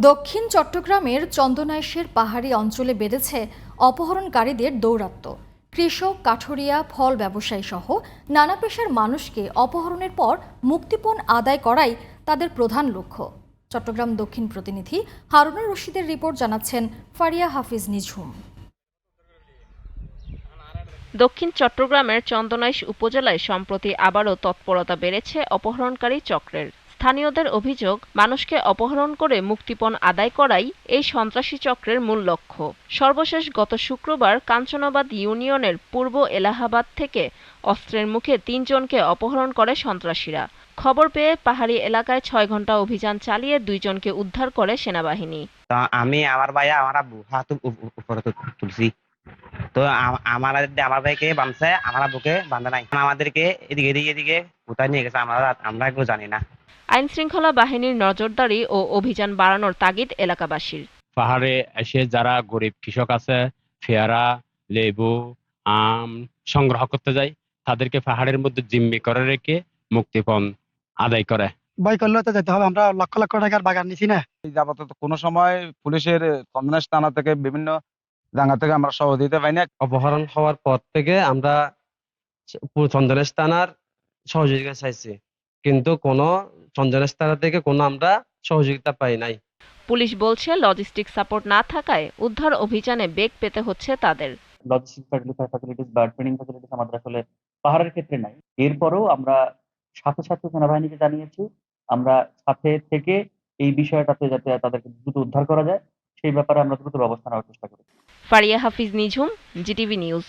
দক্ষিণ চট্টগ্রামের চন্দনাইশের পাহাড়ি অঞ্চলে বেড়েছে অপহরণকারীদের দৌরাত্ম্য। কৃষক, কাঠুরিয়া, ফল ব্যবসায়ী সহ নানা পেশার মানুষকে অপহরণের পর মুক্তিপণ আদায় করাই তাদের প্রধান লক্ষ্য। চট্টগ্রাম দক্ষিণ প্রতিনিধি হারুনুর রশিদের রিপোর্ট জানাচ্ছেন ফারিয়া হাফিজ নিঝুম। দক্ষিণ চট্টগ্রামের চন্দনাইশ উপজেলায় সম্প্রতি আবারও তৎপরতা বেড়েছে অপহরণকারী চক্রের। স্থানীয়দের অভিযোগ, মানুষকে অপহরণ করে মুক্তিপণ আদায় করাই এই সন্ত্রাসী চক্রের মূল লক্ষ্য। সর্বশেষ গত শুক্রবার কাঞ্চনাবাদ ইউনিয়নের পূর্ব এলাহাবাদ থেকে অস্ত্রের মুখে ৩ জনকে অপহরণ করে সন্ত্রাসীরা। খবর পেয়ে পাহাড়ি এলাকায় ৬ ঘণ্টা অভিযান চালিয়ে ২ জনকে উদ্ধার করে সেনাবাহিনী। আমি আমার ভাইয়া আমার আব্বু হাত উপরে তুলছি। তো আমার ভাইকে বাঁধছে, আমার আব্বুকে বাঁধে নাই। আমাদেরকে এদিকে এদিকে এদিকে কোথায় নিয়ে গেছে আমরা কেউ জানি না। আইন শৃঙ্খলা বাহিনীর নজরদারি ও অভিযান বাড়ানোর তাগিদ এলাকাবাসীর। পাহাড়ে এসে যারা গরিব কৃষক আছে, পেয়ারা, লেবু, আম সংগ্রহ করতে যায়, তাদেরকে পাহাড়ের মধ্যে জিম্মি করে রেখে মুক্তিপণ আদায় করে। ভয় করলে তো যেতে হবে, আমরা লক্ষ লক্ষ টাকার বাগান নিছি না। আপাতত কোনো সময় পুলিশের চন্দনাইশ থানা থেকে বিভিন্ন জায়গা থেকে আমরা সহযোগিতা পাই না। অপহরণ হওয়ার পর থেকে আমরা চন্দনেশ থানার সহযোগিতা চাইছি, কিন্তু কোনো চন্দনেশ থানা থেকে কোনো আমরা সহযোগিতা পাই নাই। পুলিশ বলছে, লজিস্টিক সাপোর্ট না থাকায় উদ্ধার অভিযানে বেগ পেতে হচ্ছে তাদের। লজিস্টিক ফ্যাসিলিটিস বা ট্রেনিং ফ্যাসিলিটিস আমাদের আসলে পাহাড়ের ক্ষেত্রে নাই। এরপরেও আমরা সাথে সাথে সেনাবাহিনীকে জানিয়েছি, আমরা সাথে থেকে এই বিষয়টাতে যাতে তাদেরকে দ্রুত উদ্ধার করা যায় সেই ব্যাপারে আমরা দ্রুত ব্যবস্থা নেওয়ার চেষ্টা করি। ফারিয়া হাফিজ নিঝুম, জিটিভি নিউজ।